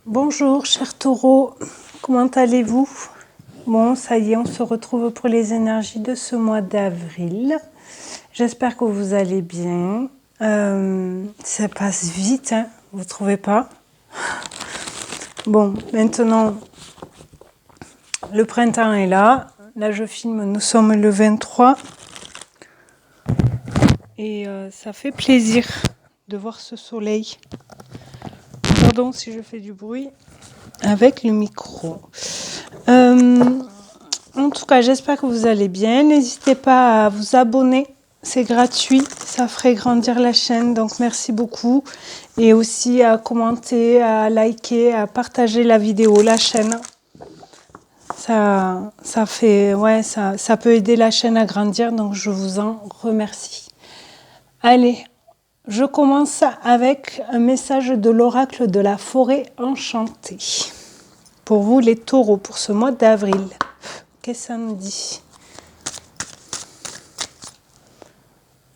Bonjour chers taureaux, comment allez-vous? Bon, ça y est, on se retrouve pour les énergies de ce mois d'avril. J'espère que vous allez bien. Ça passe vite, hein, vous trouvez pas? Bon, maintenant, le printemps est là. Là, je filme, nous sommes le 23. Et ça fait plaisir de voir ce soleil. Pardon si je fais du bruit avec le micro. En tout cas, j'espère que vous allez bien. N'hésitez pas à vous abonner. C'est gratuit. Ça ferait grandir la chaîne. Donc, merci beaucoup. Et aussi à commenter, à liker, à partager la vidéo, la chaîne. Ça peut aider la chaîne à grandir. Donc, je vous en remercie. Allez, je commence avec un message de l'oracle de la forêt enchantée. Pour vous, les taureaux, pour ce mois d'avril. Qu'est-ce que ça nous dit?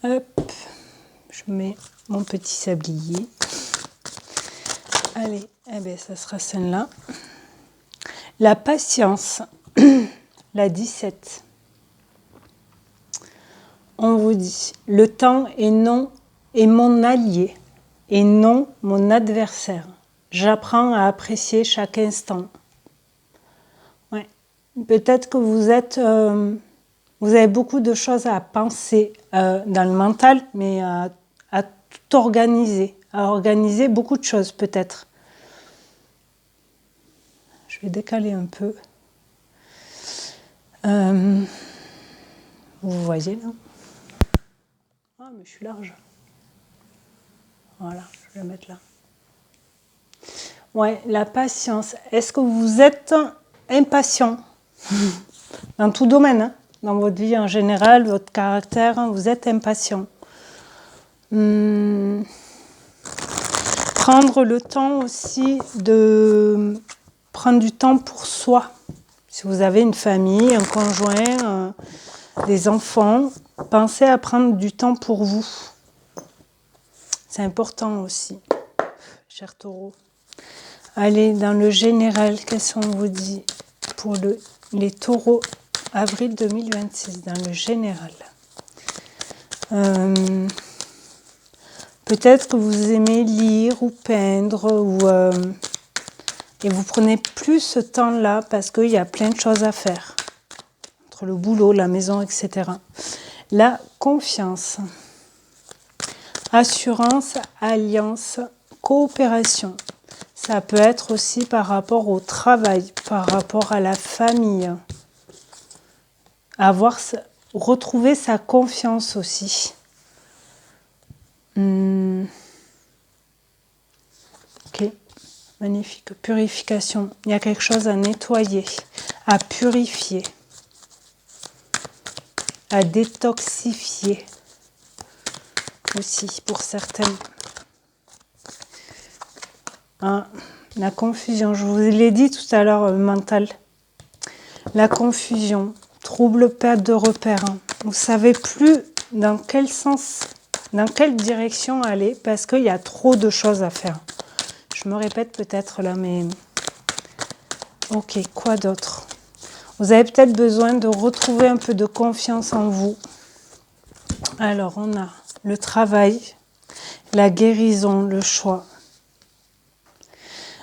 Hop, je mets mon petit sablier. Allez, ça sera celle-là. La patience, la 17. On vous dit, le temps est mon allié et non mon adversaire. J'apprends à apprécier chaque instant. Ouais. Peut-être que vous avez beaucoup de choses à penser dans le mental, mais à tout organiser, à organiser beaucoup de choses peut-être. Je vais décaler un peu. Vous voyez là? Ah, mais je suis large. Voilà, je vais la mettre là. Ouais, la patience. Est-ce que vous êtes impatient? Dans tout domaine, hein? Dans votre vie en général, votre caractère, hein, vous êtes impatient. Prendre le temps aussi de prendre du temps pour soi. Si vous avez une famille, un conjoint, des enfants, pensez à prendre du temps pour vous. C'est important aussi, chers taureaux. Allez, dans le général, qu'est-ce qu'on vous dit pour les taureaux avril 2026, dans le général? Peut-être que vous aimez lire ou peindre et vous prenez plus ce temps-là parce qu'il y a plein de choses à faire. Entre le boulot, la maison, etc. La confiance. Assurance, alliance, coopération. Ça peut être aussi par rapport au travail, par rapport à la famille. Retrouver sa confiance aussi. Ok, magnifique. Purification. Il y a quelque chose à nettoyer, à purifier, à détoxifier aussi pour certaines. La confusion, je vous l'ai dit tout à l'heure, mental. La confusion, trouble, perte de repères. Vous ne savez plus dans quel sens, dans quelle direction aller parce qu'il y a trop de choses à faire. Je me répète peut-être là, mais... Ok, quoi d'autre? Vous avez peut-être besoin de retrouver un peu de confiance en vous. Alors, on a le travail, la guérison, le choix.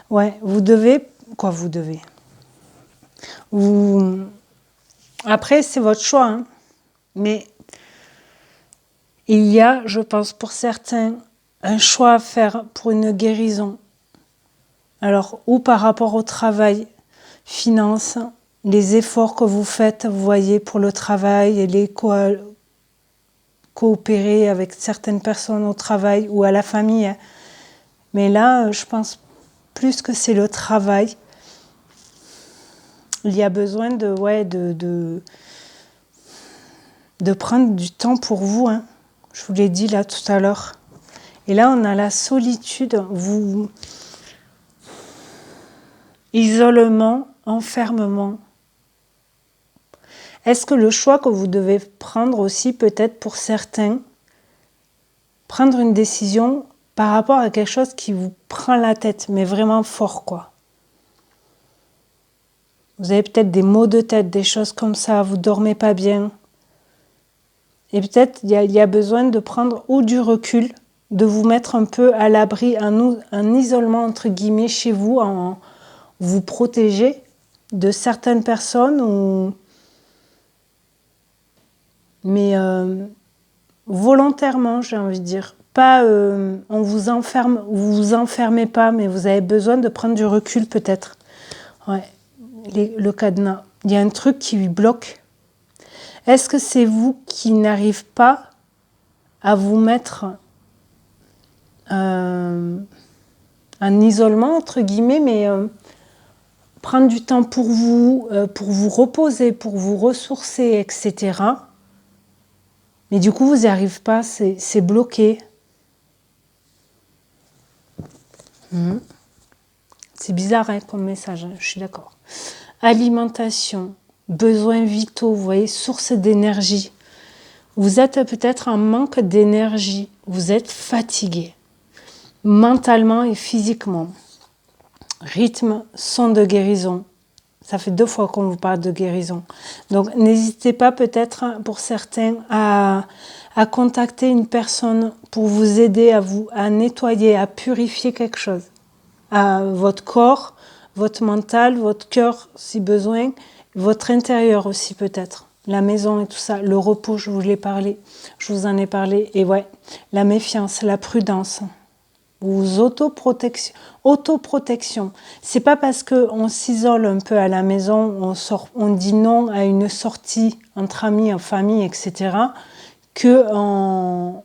Ouais, vous devez... Quoi, vous devez? Après, c'est votre choix, hein. Mais il y a, je pense, pour certains, un choix à faire pour une guérison. Alors, ou par rapport au travail, finances, les efforts que vous faites, vous voyez, pour le travail et les coopérer avec certaines personnes au travail ou à la famille. Hein. Mais là, je pense plus que c'est le travail. Il y a besoin de prendre du temps pour vous. Hein. Je vous l'ai dit là tout à l'heure. Et là, on a la solitude, isolement, enfermement. Est-ce que le choix que vous devez prendre aussi, peut-être pour certains, prendre une décision par rapport à quelque chose qui vous prend la tête, mais vraiment fort, quoi. Vous avez peut-être des maux de tête, des choses comme ça, vous dormez pas bien. Et peut-être il y a besoin de prendre ou du recul, de vous mettre un peu à l'abri, un isolement entre guillemets chez vous, en vous protéger de certaines personnes, mais volontairement, j'ai envie de dire. Pas, on vous enferme, vous vous enfermez pas, mais vous avez besoin de prendre du recul peut-être. Ouais, le cadenas. Il y a un truc qui lui bloque. Est-ce que c'est vous qui n'arrivez pas à vous mettre un isolement, entre guillemets, mais prendre du temps pour vous reposer, pour vous ressourcer, etc. Mais du coup, vous n'y arrivez pas, c'est bloqué. C'est bizarre hein, comme message, hein, je suis d'accord. Alimentation, besoins vitaux, vous voyez, source d'énergie. Vous êtes peut-être en manque d'énergie, vous êtes fatigué, mentalement et physiquement. Rythme, son de guérison. Ça fait 2 fois qu'on vous parle de guérison. Donc n'hésitez pas peut-être pour certains à contacter une personne pour vous aider à nettoyer, à purifier quelque chose. À votre corps, votre mental, votre cœur si besoin, votre intérieur aussi peut-être. La maison et tout ça, le repos, je vous en ai parlé. Et ouais, la méfiance, la prudence. Ou autoprotection. C'est pas parce qu'on s'isole un peu à la maison, on dit non à une sortie entre amis, en famille, etc., qu'on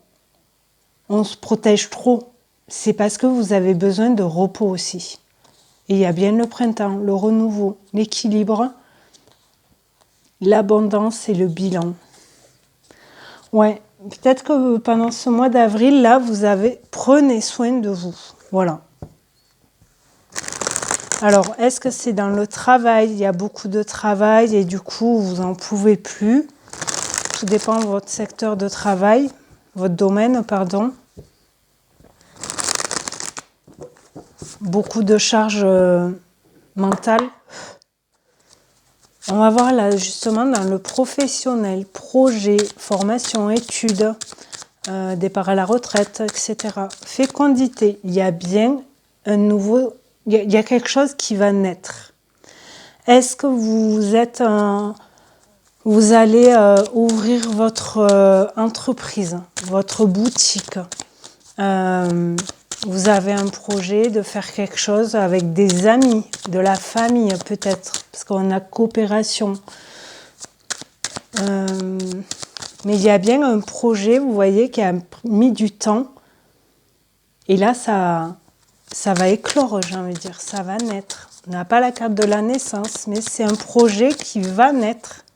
se protège trop. C'est parce que vous avez besoin de repos aussi. Et il y a bien le printemps, le renouveau, l'équilibre, l'abondance et le bilan. Ouais, peut-être que pendant ce mois d'avril, là, prenez soin de vous. Voilà. Alors, est-ce que c'est dans le travail? Il y a beaucoup de travail et du coup, vous n'en pouvez plus. Tout dépend de votre secteur de travail, votre domaine, pardon. Beaucoup de charges mentales. On va voir là, justement, dans le professionnel, projet, formation, études, départ à la retraite, etc. Fécondité, il y a bien un nouveau... Il y a quelque chose qui va naître. Est-ce que vous allez ouvrir votre entreprise, votre boutique. Vous avez un projet de faire quelque chose avec des amis, de la famille peut-être, parce qu'on a coopération. Mais il y a bien un projet, vous voyez, qui a mis du temps. Et là, ça va éclore, j'ai envie de dire, ça va naître. On n'a pas la carte de la naissance, mais c'est un projet qui va naître.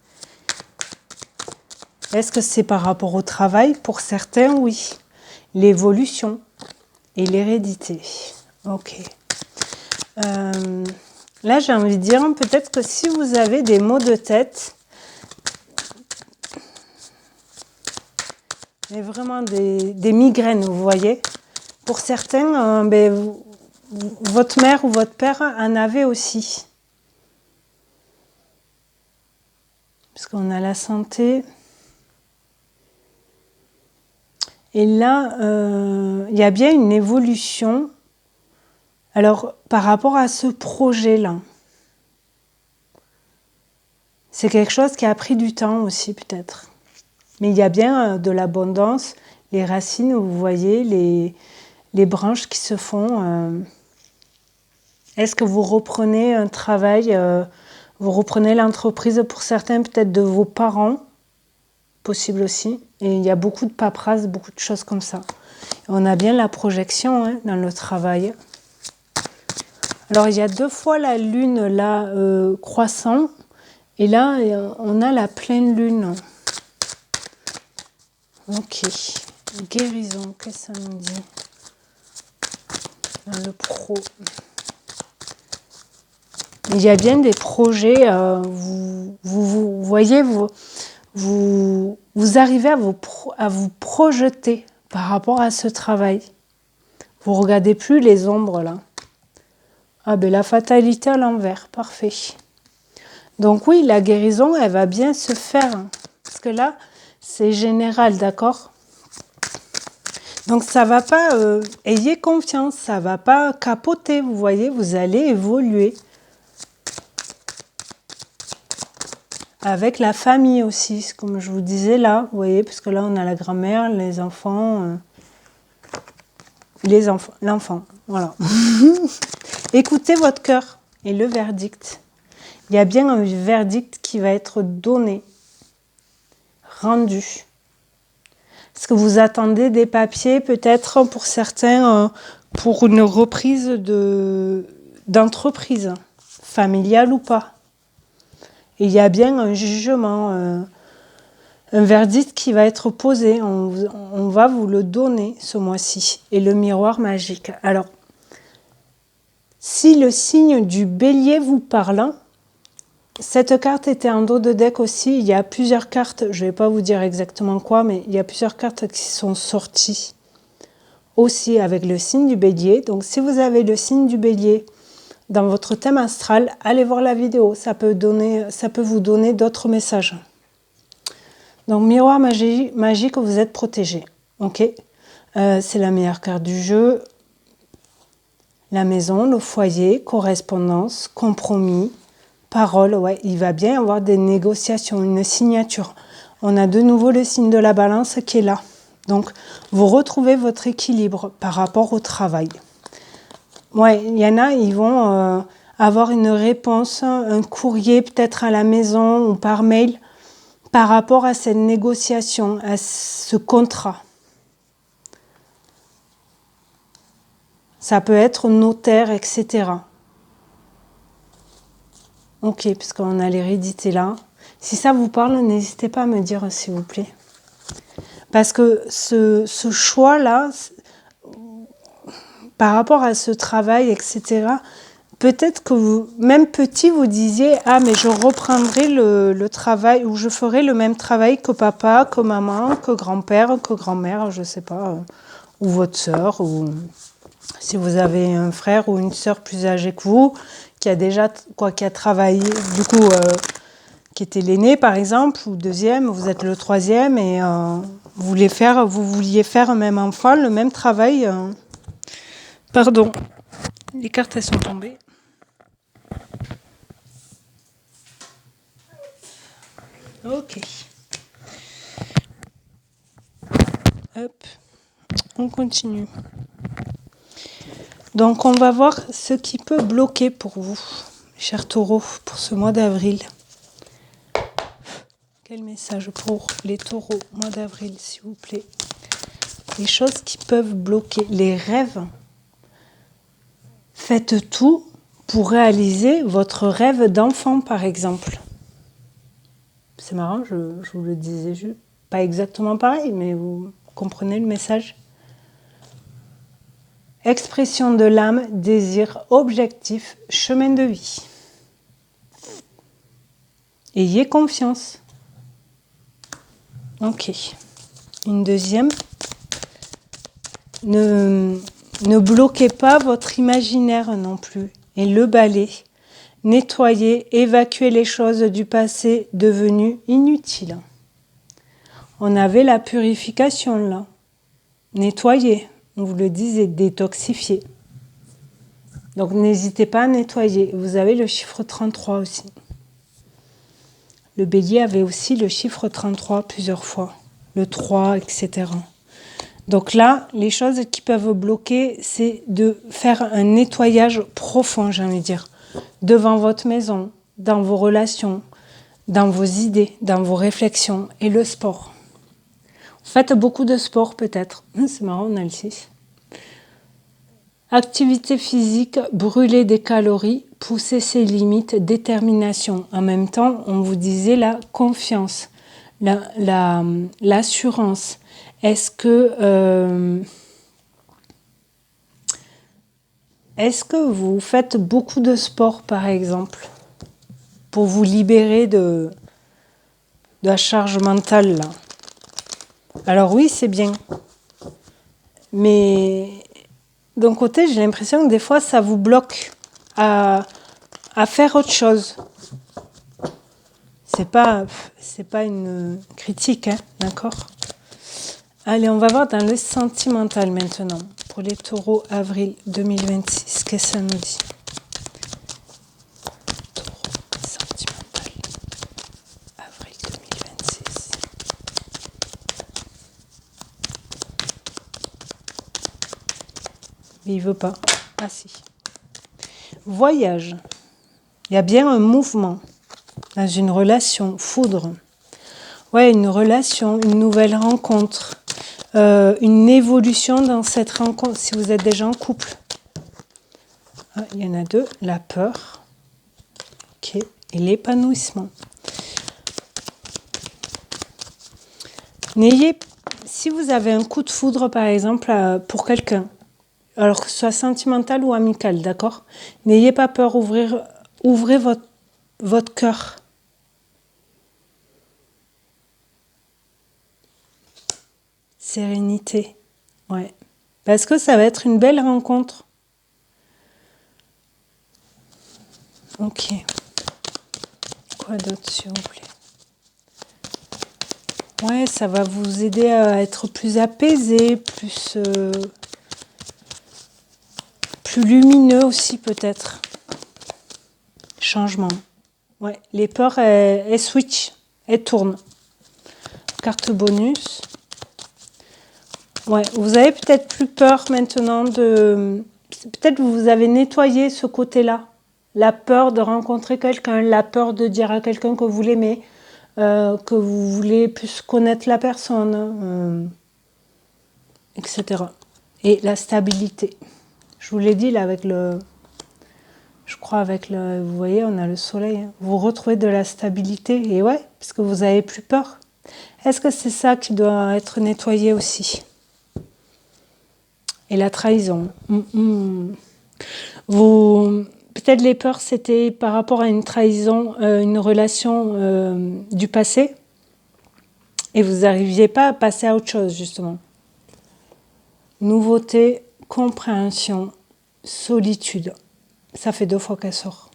Est-ce que c'est par rapport au travail? Pour certains, oui. L'évolution et l'hérédité. Ok. Là, j'ai envie de dire, peut-être que si vous avez des maux de tête, mais vraiment des migraines, vous voyez, pour certains, votre mère ou votre père en avait aussi. Parce qu'on a la santé. Et là, il y a bien une évolution. Alors, par rapport à ce projet-là, c'est quelque chose qui a pris du temps aussi, peut-être. Mais il y a bien de l'abondance, les racines, vous voyez, les branches qui se font. Est-ce que vous reprenez un travail, vous reprenez l'entreprise pour certains, peut-être de vos parents, possible aussi. Et il y a beaucoup de paperasse, beaucoup de choses comme ça. On a bien la projection dans le travail. Alors, il y a 2 fois la lune, là, croissant. Et là, on a la pleine lune. Ok. Guérison, qu'est-ce que ça nous dit? Dans le pro. Il y a bien des projets, vous voyez, vous arrivez à vous projeter par rapport à ce travail. Vous ne regardez plus les ombres, là. Ah ben la fatalité à l'envers, parfait. Donc oui, la guérison, elle va bien se faire. Parce que là, c'est général, d'accord? Donc ça va pas, ayez confiance, ça va pas capoter, vous voyez, vous allez évoluer. Avec la famille aussi, comme je vous disais là, vous voyez, parce que là on a la grand-mère, les enfants, l'enfant, voilà. Écoutez votre cœur et le verdict. Il y a bien un verdict qui va être donné, rendu. Est-ce que vous attendez des papiers, peut-être pour certains, pour une reprise d'entreprise, familiale ou pas? Et il y a bien un jugement, un verdict qui va être posé. On va vous le donner ce mois-ci. Et le miroir magique. Alors, si le signe du bélier vous parle, cette carte était en dos de deck aussi. Il y a plusieurs cartes, je ne vais pas vous dire exactement quoi, mais il y a plusieurs cartes qui sont sorties aussi avec le signe du bélier. Donc, si vous avez le signe du bélier dans votre thème astral, allez voir la vidéo, ça peut vous donner d'autres messages. Donc, miroir magique, vous êtes protégé. Ok, c'est la meilleure carte du jeu. La maison, le foyer, correspondance, compromis, parole. Ouais, il va bien y avoir des négociations, une signature. On a de nouveau le signe de la balance qui est là. Donc, vous retrouvez votre équilibre par rapport au travail. Ouais, il y en a, ils vont avoir une réponse, un courrier peut-être à la maison ou par mail par rapport à cette négociation, à ce contrat. Ça peut être notaire, etc. Ok, puisqu'on a l'hérédité là. Si ça vous parle, n'hésitez pas à me dire s'il vous plaît. Parce que ce choix-là, par rapport à ce travail, etc., peut-être que vous, même petit, vous disiez « Ah, mais je reprendrai le travail, ou je ferai le même travail que papa, que maman, que grand-père, que grand-mère, je ne sais pas, ou votre sœur, ou si vous avez un frère ou une sœur plus âgée que vous, qui a déjà, qui a travaillé, du coup, qui était l'aîné, par exemple, ou deuxième, vous êtes le troisième, et vous vouliez faire même enfant, le même travail. Pardon, les cartes, elles sont tombées. Ok. Hop, on continue. Donc, on va voir ce qui peut bloquer pour vous, chers taureaux, pour ce mois d'avril. Quel message pour les taureaux, mois d'avril, s'il vous plaît? Les choses qui peuvent bloquer, les rêves. Faites tout pour réaliser votre rêve d'enfant, par exemple. C'est marrant, je vous le disais pas exactement pareil, mais vous comprenez le message. Expression de l'âme, désir, objectif, chemin de vie. Ayez confiance. Ok. Une deuxième. Ne bloquez pas votre imaginaire non plus. Et le balai. Nettoyez, évacuez les choses du passé devenues inutiles. On avait la purification là. Nettoyez. On vous le disait, détoxifier. Donc n'hésitez pas à nettoyer. Vous avez le chiffre 33 aussi. Le bélier avait aussi le chiffre 33 plusieurs fois. Le 3, etc. Donc là, les choses qui peuvent bloquer, c'est de faire un nettoyage profond, j'ai envie de dire. Devant votre maison, dans vos relations, dans vos idées, dans vos réflexions et le sport. Faites beaucoup de sport peut-être. C'est marrant, on a le 6. Activité physique, brûler des calories, pousser ses limites, détermination. En même temps, on vous disait la confiance, l'assurance. Est-ce que vous faites beaucoup de sport, par exemple, pour vous libérer de la charge mentale là? Alors oui, c'est bien. Mais d'un côté, j'ai l'impression que des fois, ça vous bloque à faire autre chose. C'est pas une critique, hein, d'accord? Allez, on va voir dans le sentimental maintenant. Pour les taureaux, avril 2026, qu'est-ce que ça nous dit? Taureau, sentimental, avril 2026. Mais il veut pas. Ah si. Voyage. Il y a bien un mouvement dans une relation, foudre. Ouais, une relation, une nouvelle rencontre, une évolution dans cette rencontre, si vous êtes déjà en couple. Ah, il y en a deux, la peur, ok, et l'épanouissement. Si vous avez un coup de foudre, par exemple, pour quelqu'un, alors que ce soit sentimental ou amical, d'accord? N'ayez pas peur, ouvrez votre cœur. Sérénité, ouais. Parce que ça va être une belle rencontre. Ok. Quoi d'autre, s'il vous plaît? Ouais, ça va vous aider à être plus apaisé, plus lumineux aussi peut-être. Changement. Ouais, les peurs, elles switch, elles tournent. Carte bonus. Ouais, vous avez peut-être plus peur maintenant de... Peut-être que vous avez nettoyé ce côté-là. La peur de rencontrer quelqu'un, la peur de dire à quelqu'un que vous l'aimez, que vous voulez plus connaître la personne, etc. Et la stabilité. Je vous l'ai dit là avec le... Je crois avec le... Vous voyez, on a le soleil. Hein. Vous retrouvez de la stabilité. Et ouais, parce que vous avez plus peur. Est-ce que c'est ça qui doit être nettoyé aussi? Et la trahison. Peut-être les peurs, c'était par rapport à une trahison, une relation du passé. Et vous n'arriviez pas à passer à autre chose, justement. Nouveauté, compréhension, solitude. Ça fait 2 fois qu'elle sort.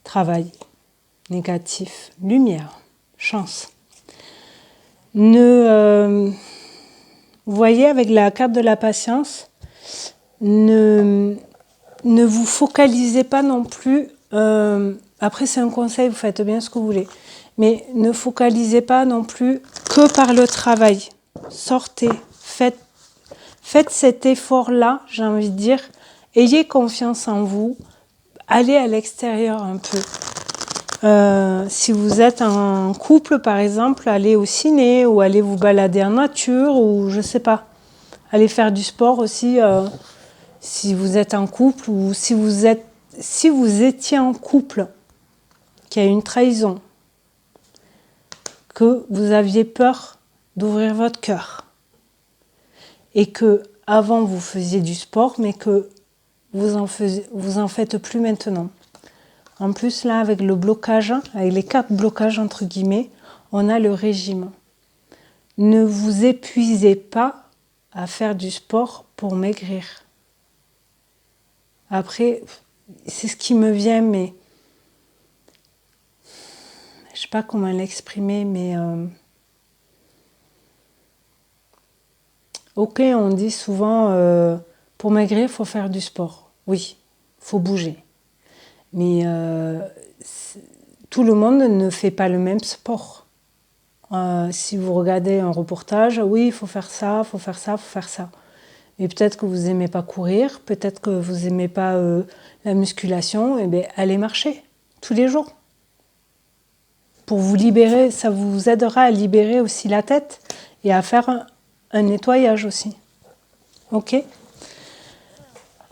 Travail, négatif, lumière, chance. Vous voyez, avec la carte de la patience, ne vous focalisez pas non plus. Après, c'est un conseil, vous faites bien ce que vous voulez. Mais ne focalisez pas non plus que par le travail. Sortez, faites cet effort-là, j'ai envie de dire. Ayez confiance en vous. Allez à l'extérieur un peu. Si vous êtes en couple, par exemple, allez au ciné ou allez vous balader en nature ou je sais pas. Allez faire du sport aussi si vous êtes en couple ou si vous étiez en couple, qu'il y a une trahison, que vous aviez peur d'ouvrir votre cœur et que avant vous faisiez du sport mais que vous en faites plus maintenant. En plus, là, avec le blocage, avec les 4 blocages, entre guillemets, on a le régime. Ne vous épuisez pas à faire du sport pour maigrir. Après, c'est ce qui me vient, mais je ne sais pas comment l'exprimer, mais... Ok, on dit souvent, pour maigrir, il faut faire du sport. Oui, il faut bouger. Mais tout le monde ne fait pas le même sport. Si vous regardez un reportage, oui, il faut faire ça, il faut faire ça, il faut faire ça. Et peut-être que vous n'aimez pas courir, peut-être que vous n'aimez pas la musculation, et bien allez marcher tous les jours. Pour vous libérer, ça vous aidera à libérer aussi la tête et à faire un nettoyage aussi. Ok ?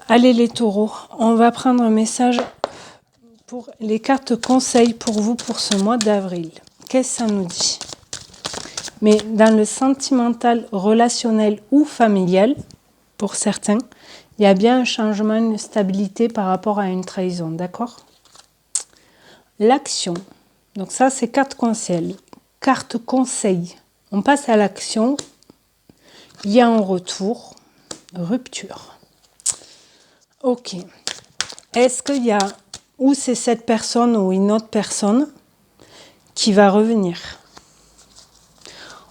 Allez les taureaux, on va prendre un message pour les cartes conseils pour vous pour ce mois d'avril. Qu'est-ce que ça nous dit ? Mais dans le sentimental, relationnel ou familial, pour certains, il y a bien un changement, une stabilité par rapport à une trahison, d'accord ? L'action. Donc ça, c'est carte conseil. Carte conseil. On passe à l'action. Il y a un retour. Rupture. Ok. Est-ce qu'il y a, ou c'est cette personne ou une autre personne qui va revenir.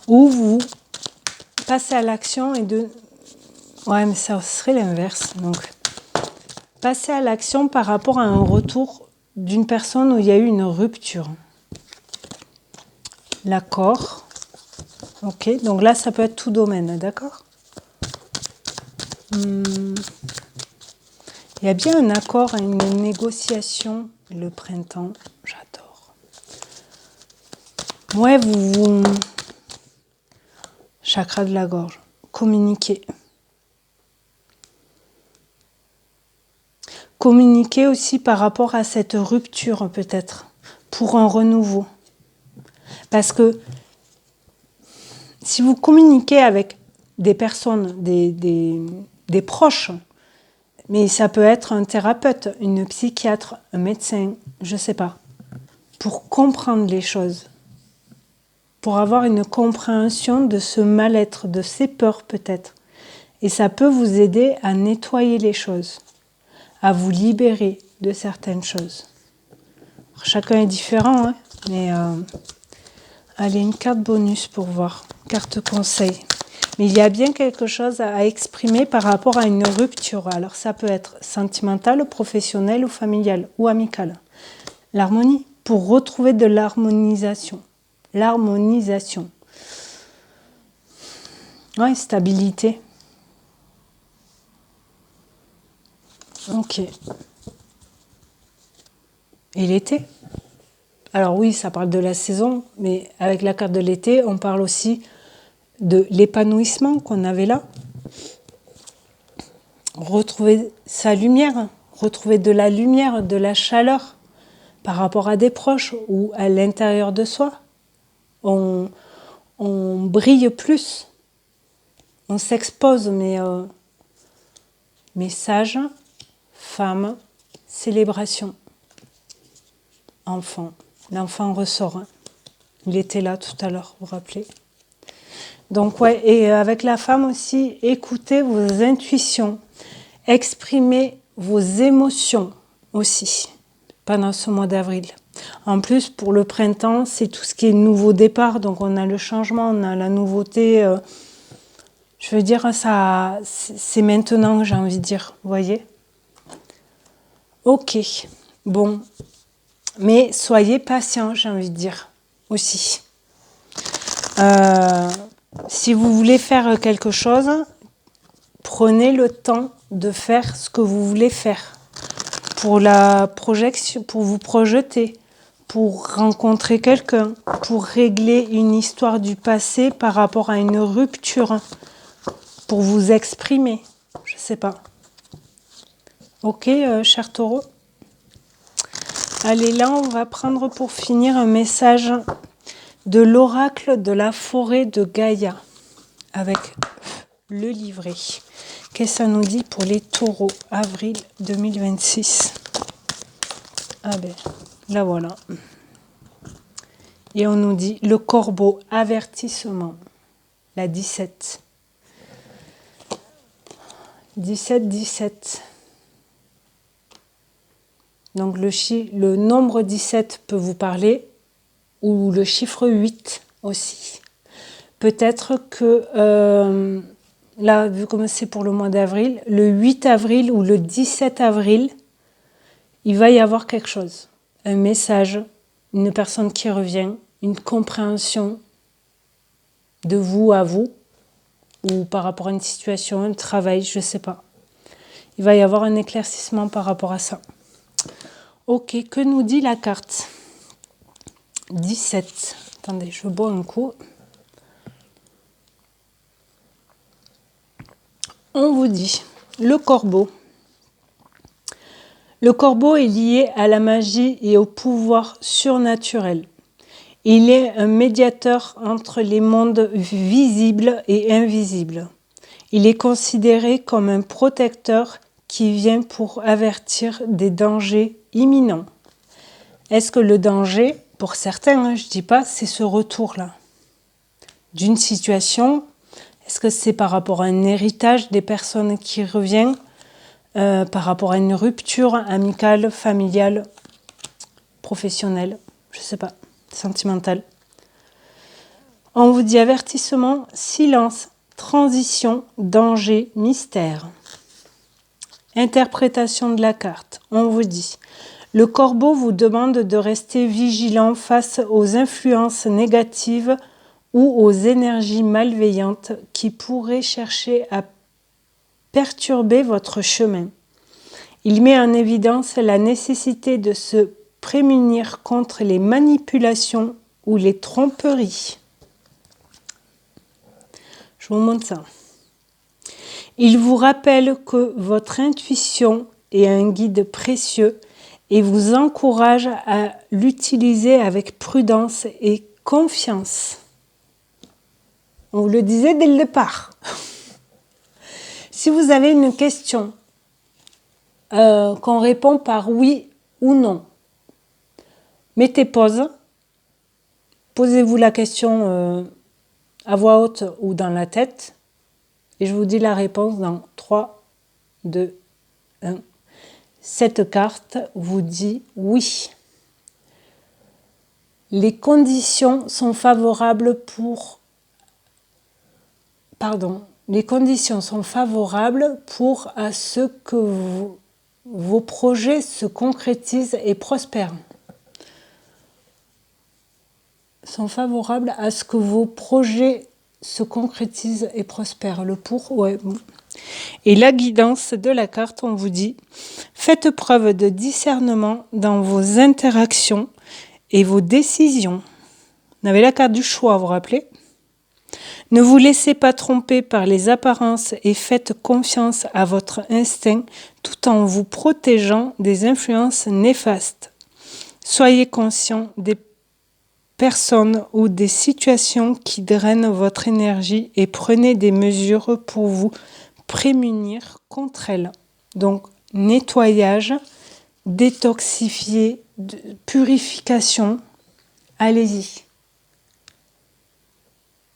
Ou vous passez à l'action et de... Ouais, mais ça serait l'inverse. Donc, passez à l'action par rapport à un retour d'une personne où il y a eu une rupture. L'accord. Ok, donc là, ça peut être tout domaine, d'accord? Il y a bien un accord, une négociation, le printemps, j'adore. Ouais, vous... Chakra de la gorge, communiquer. Communiquer aussi par rapport à cette rupture peut-être, pour un renouveau. Parce que si vous communiquez avec des personnes, des proches, mais ça peut être un thérapeute, une psychiatre, un médecin, je ne sais pas, pour comprendre les choses, pour avoir une compréhension de ce mal-être, de ces peurs peut-être. Et ça peut vous aider à nettoyer les choses, à vous libérer de certaines choses. Alors, chacun est différent, hein, mais allez, une carte bonus pour voir, carte conseil. Mais il y a bien quelque chose à exprimer par rapport à une rupture. Alors ça peut être sentimental, professionnel ou familial ou amical. L'harmonie, pour retrouver de l'harmonisation. L'harmonisation. Ouais, stabilité. Ok. Et l'été? Alors oui, ça parle de la saison, mais avec la carte de l'été, on parle aussi de l'épanouissement qu'on avait là. Retrouver sa lumière, retrouver de la lumière, de la chaleur par rapport à des proches ou à l'intérieur de soi. On brille plus, on s'expose, mais message, femme, célébration, enfant. L'enfant ressort. Hein. Il était là tout à l'heure, vous vous rappelez? Donc ouais, et avec la femme aussi, écoutez vos intuitions, exprimez vos émotions aussi pendant ce mois d'avril. En plus, pour le printemps, c'est tout ce qui est nouveau départ, donc on a le changement, on a la nouveauté. Je veux dire, ça, c'est maintenant, j'ai envie de dire, vous voyez? Ok, bon, mais soyez patient, j'ai envie de dire, aussi. Si vous voulez faire quelque chose, prenez le temps de faire ce que vous voulez faire. Pour la projection, pour vous projeter, pour rencontrer quelqu'un, pour régler une histoire du passé par rapport à une rupture, pour vous exprimer, je ne sais pas. Ok, cher taureau. Allez, là, on va prendre pour finir un message de l'oracle de la forêt de Gaïa avec le livret. Qu'est-ce que ça nous dit pour les taureaux, avril 2026? Ah ben, là voilà. Et on nous dit le corbeau, avertissement, la 17. 17, 17. Donc le nombre 17 peut vous parler, ou le chiffre 8 aussi. Peut-être que, là, vu comme c'est pour le mois d'avril, le 8 avril ou le 17 avril, il va y avoir quelque chose. Un message, une personne qui revient, une compréhension de vous à vous, ou par rapport à une situation, un travail, je ne sais pas. Il va y avoir un éclaircissement par rapport à ça. Ok, que nous dit la carte? 17. Attendez, je bois un coup. On vous dit, le corbeau. Le corbeau est lié à la magie et au pouvoir surnaturel. Il est un médiateur entre les mondes visibles et invisibles. Il est considéré comme un protecteur qui vient pour avertir des dangers imminents. Est-ce que le danger, pour certains, je ne dis pas, c'est ce retour-là d'une situation? Est-ce que c'est par rapport à un héritage des personnes qui reviennent, par rapport à une rupture amicale, familiale, professionnelle? Je ne sais pas. sentimental. On vous dit avertissement, silence, transition, danger, mystère. Interprétation de la carte. On vous dit, le corbeau vous demande de rester vigilant face aux influences négatives ou aux énergies malveillantes qui pourraient chercher à perturber votre chemin. Il met en évidence la nécessité de se prémunir contre les manipulations ou les tromperies. Je vous montre ça. Il vous rappelle que votre intuition est un guide précieux et vous encourage à l'utiliser avec prudence et confiance. On vous le disait dès le départ. Si vous avez une question qu'on répond par oui ou non, mettez pause, posez-vous la question à voix haute ou dans la tête et je vous dis la réponse dans 3, 2, 1. Cette carte vous dit oui. Les conditions sont favorables pour... Les conditions sont favorables pour à ce que vos projets se concrétisent et prospèrent. Sont favorables à ce que vos projets se concrétisent et prospèrent. Le pour, ouais. Et la guidance de la carte, on vous dit, faites preuve de discernement dans vos interactions et vos décisions. Vous avez la carte du choix, vous vous rappelez ? Ne vous laissez pas tromper par les apparences et faites confiance à votre instinct tout en vous protégeant des influences néfastes. Soyez conscient des personnes ou des situations qui drainent votre énergie et prenez des mesures pour vous prémunir contre elles. Donc, nettoyage, détoxifier, purification, allez-y.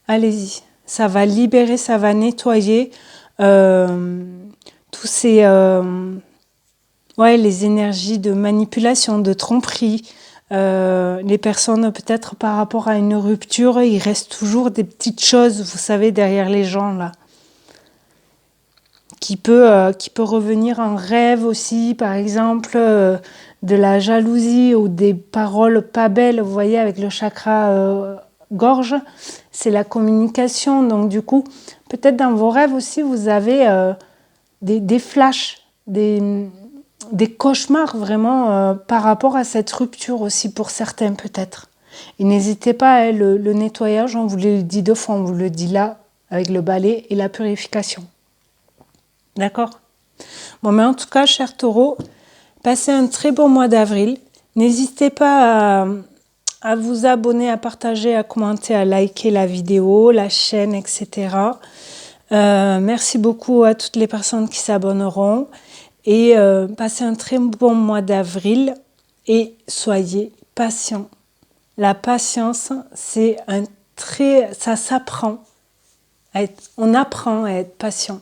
Allez-y, ça va libérer, ça va nettoyer tous ces les énergies de manipulation, de tromperie. Les personnes, peut-être par rapport à une rupture, il reste toujours des petites choses, vous savez, derrière les gens là, qui peut revenir en rêve aussi, par exemple, de la jalousie ou des paroles pas belles, vous voyez, avec le chakra gorge, c'est la communication. Donc du coup, peut-être dans vos rêves aussi, vous avez des flashs, des cauchemars vraiment par rapport à cette rupture aussi pour certains peut-être. Et n'hésitez pas, le nettoyage, on vous le dit 2 fois, on vous le dit là avec le balai et la purification. D'accord ? Bon, mais en tout cas, chers taureaux, passez un très bon mois d'avril. N'hésitez pas à vous abonner, à partager, à commenter, à liker la vidéo, la chaîne, etc. Merci beaucoup à toutes les personnes qui s'abonneront. Et passez un très bon mois d'avril et soyez patients. La patience, ça s'apprend. On apprend à être patient.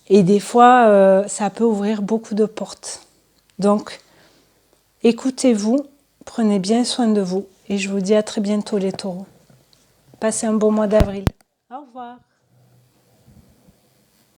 Et des fois, ça peut ouvrir beaucoup de portes. Donc, écoutez-vous, prenez bien soin de vous. Et je vous dis à très bientôt les taureaux. Passez un bon mois d'avril. Au revoir.